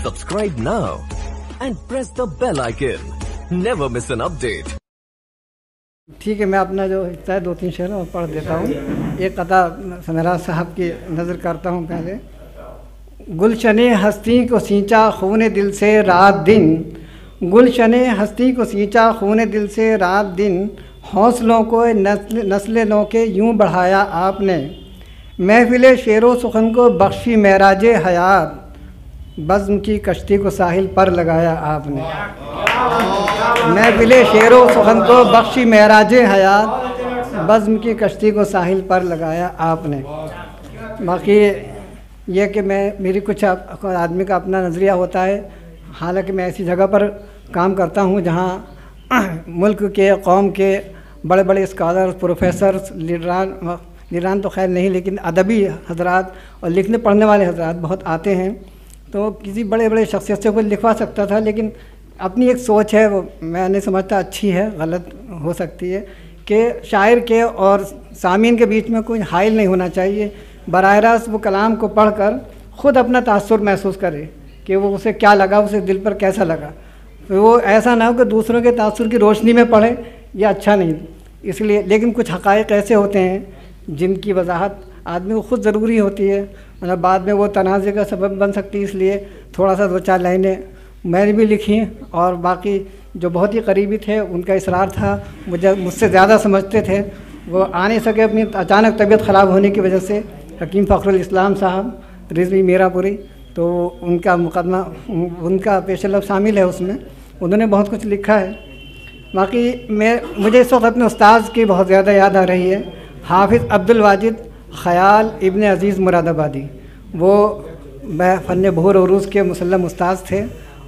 Subscribe now and press the bell icon. Never miss an update. ठीक है, मैं अपना जो हिस्सा है 2-3 शेर और पढ़ देता हूँ। एक कथा समेरा साहब की नज़र करता हूँ पहले। गुलशने हस्ती को सींचा खून दिल से रात दिन, गुलशने हस्ती को सींचा खून दिल से रात दिन, हौसलों को नस्ल नो के यूँ बढ़ाया आपने, महफिल शेरो सुखन को बख्शी महराज हयात, बज़्म की कश्ती को साहिल पर लगाया आपने। महफिल शेरो सुखन को बख्शी महराज हयात, बज़्म की कश्ती को साहिल पर लगाया आपने। बाकी ये कि मेरी कुछ आदमी का अपना नज़रिया होता है। हालांकि मैं ऐसी जगह पर काम करता हूँ जहाँ मुल्क के कौम के बड़े बड़े स्कॉलर, प्रोफेसर, लीडरान तो खैर नहीं, लेकिन अदबी हजरात और लिखने पढ़ने वाले हजरात बहुत आते हैं। तो किसी बड़े बड़े शख्सियत से कोई लिखवा सकता था, लेकिन अपनी एक सोच है, वो मैं नहीं समझता अच्छी है, गलत हो सकती है, कि शायर के और सामीन के बीच में कोई हाइल नहीं होना चाहिए। बराह रास्त वो कलाम को पढ़कर ख़ुद अपना तासुर महसूस करे कि वो उसे क्या लगा, उसे दिल पर कैसा लगा। तो वो ऐसा ना हो कि दूसरों के तासुर की रोशनी में पढ़े, यह अच्छा नहीं। इसलिए लेकिन कुछ हक़ाइक़ ऐसे होते हैं जिनकी वजाहत आदमी को ख़ुद ज़रूरी होती है, मतलब बाद में वो तनाज़े का सबब बन सकती है। इसलिए थोड़ा सा 2-4 लाइनें मैंने भी लिखी, और बाकी जो बहुत ही करीबी थे उनका इसरार था, मुझसे ज़्यादा समझते थे, वो आ नहीं सके अपनी अचानक तबीयत ख़राब होने की वजह से। हकीम फ़खरुल इस्लाम साहब रिजवी मीरापुरी, तो उनका मुकदमा, उनका पेशलब शामिल है उसमें, उन्होंने बहुत कुछ लिखा है। बाकी मुझे इस वक्त अपने उस्ताद की बहुत ज़्यादा याद आ रही है, हाफिज़ अब्दुल वाजिद ख़याल इब्न अज़ीज़ मुरादाबादी। वो फ़न बहर उरूज़ के मुसल्लम उस्ताद थे,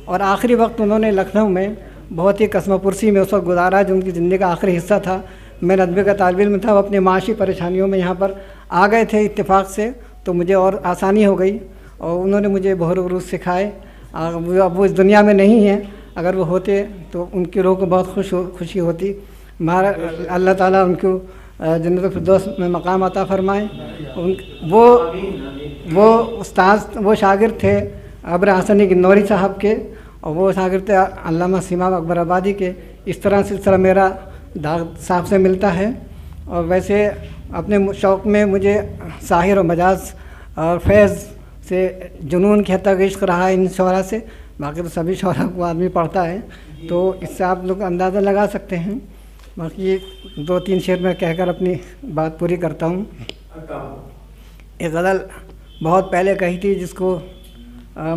और आखिरी वक्त उन्होंने लखनऊ में बहुत ही कसमपुरसी में उस वक्त गुजारा, जो उनकी ज़िंदगी का आखिरी हिस्सा था। मैं नदबे का तालिब इल्म था, वो अपने माशी परेशानियों में यहाँ पर आ गए थे इत्तेफाक से, तो मुझे और आसानी हो गई, और उन्होंने मुझे बहर उरूज़ सिखाए। अब वो इस दुनिया में नहीं हैं, अगर वो होते तो उनकी रूह को बहुत खुशी होती। अल्लाह ताला उनको जन्नत फिरदौस में मकाम अता फ़रमाए। वो उस्ताद, वो शागिर्द थे अब्र हसन गिन्नौरी साहब के, और वो शागिर्द थे अल्लामा सीमा अकबर आबादी के। इस तरह सिलसिला मेरा दाग साहब से मिलता है। और वैसे अपने शौक़ में मुझे साहिर और मजाज और फैज़ से जुनून की हद तक इश्क़ रहा है इन शौरा से। बाकी तो सभी शौरा को आदमी पढ़ता है, तो इससे आप लोग अंदाज़ा लगा सकते हैं। बाकी 2-3 शेर में कहकर अपनी बात पूरी करता हूँ। एक गज़ल बहुत पहले कही थी, जिसको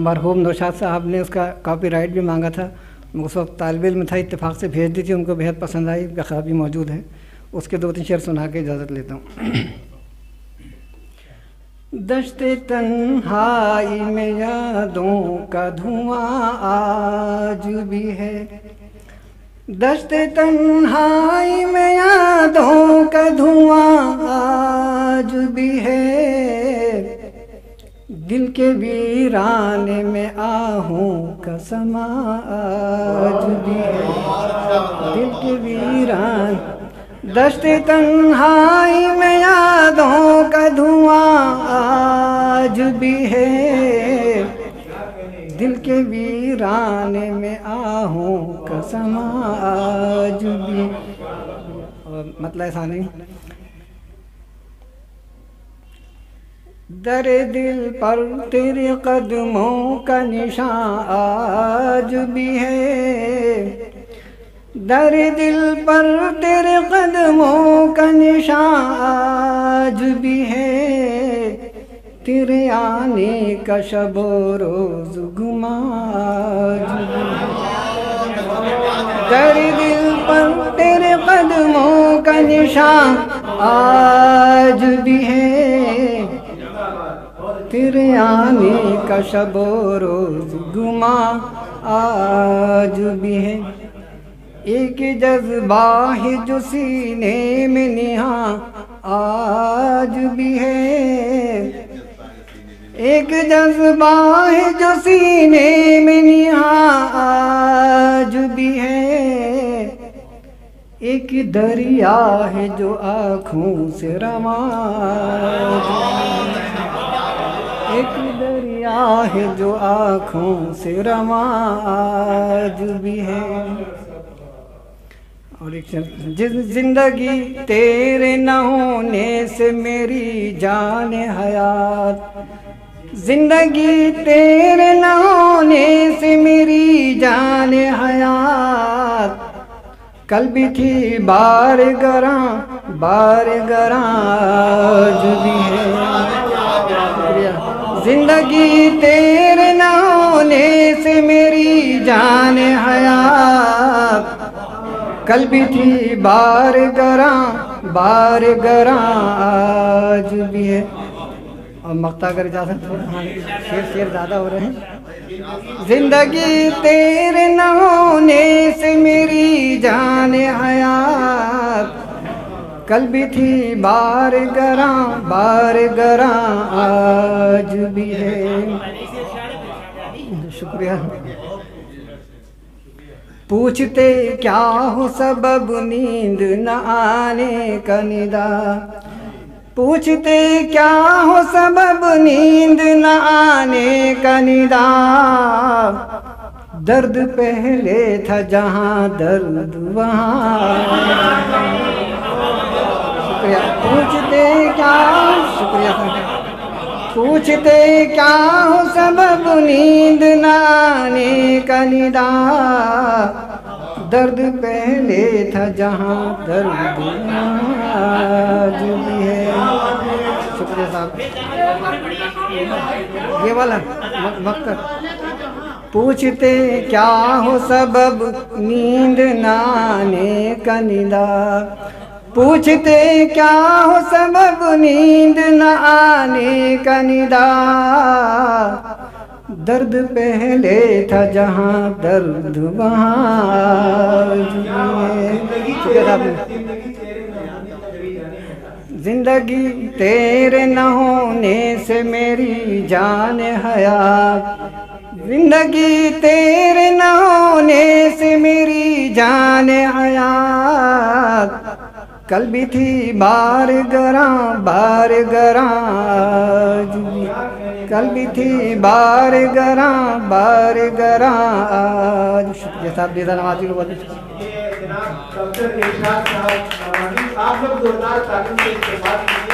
मरहूम नौशाद साहब ने उसका कॉपीराइट भी मांगा था। उस वक्त तालिब इल्म था, इत्तेफाक से भेज दी थी, उनको बेहद पसंद आई, उनका भी मौजूद है। उसके 2-3 शेर सुना के इजाज़त लेता हूँ। दश्ते तन्हाई में यादों का धुआं आज भी है, दश्ते तन्हाई में यादों का धुआं आज भी है, दिल के वीराने में आहों का समा आज भी है, दिल के वीरान। दश्ते तन्हाई में यादों का धुआं आज भी है, दिल के वीराने में आहों का समा आज भी। और मतलब ऐसा नहीं, दरे दिल पर तेरे कदमों का निशान आज भी है, दरे दिल पर तेरे कदमों का निशान आज भी है, तेरे आने का शबो रोज़ गुमा आज भी है, दरे दिल पर तेरे कदमों का निशान आज भी है, तेरे आने का शबो रोज़ गुमा आज भी है। एक जज्बा है जो सीने में निहा आज भी है, एक जज्बा है जो सीने में निहा आज भी है, एक दरिया है जो आँखों से रवा, एक दरिया आह जो आँखों से रवां आज भी है। और एक जिंदगी तेरे न होने से मेरी जान हयात, जिंदगी तेरे न होने से मेरी जान हयात, कल भी थी बार गरां आज भी है। जिंदगी तेरे न होने से मेरी जान हयात, कल भी थी बार गरां आज भी है। और मक्ता अगर इजाज़त हो, हाँ शेर ज़्यादा हो रहे हैं। जिंदगी तेरे न होने से मेरी जान हयात, कल भी थी बार गरां आज भी है। शुक्रिया। पूछते क्या हो सबब नींद न आने का निदा, पूछते क्या हो सबब नींद न आने का निदा, दर्द पहले था जहाँ दर्द वहाँ। शुक्रिया। पूछते क्या, शुक्रिया। पूछते क्या हो सबब नींद न आने का निदा, दर्द पहले था जहाँ दर्द आज भी है। शुक्रिया साहब। ये वाला वक्त। पूछते क्या हो सबब नींद न आने का निदा, पूछते क्या हो सबब नींद न आने का निदा, दर्द पहले था जहाँ दर्द वहाँ। जिंदगी तेरे न होने से मेरी जान हयात, जिंदगी तेरे न होने से मेरी जान हयात, कल भी थी बार गरां आज भी, कल भी थी बार गरां आज। शुक्रिया साहब। बेदा नवाजी को बोलिए। डॉक्टर इरशाद साहब, आप लोग जोरदार तालियों से इस्तेमाल कीजिए।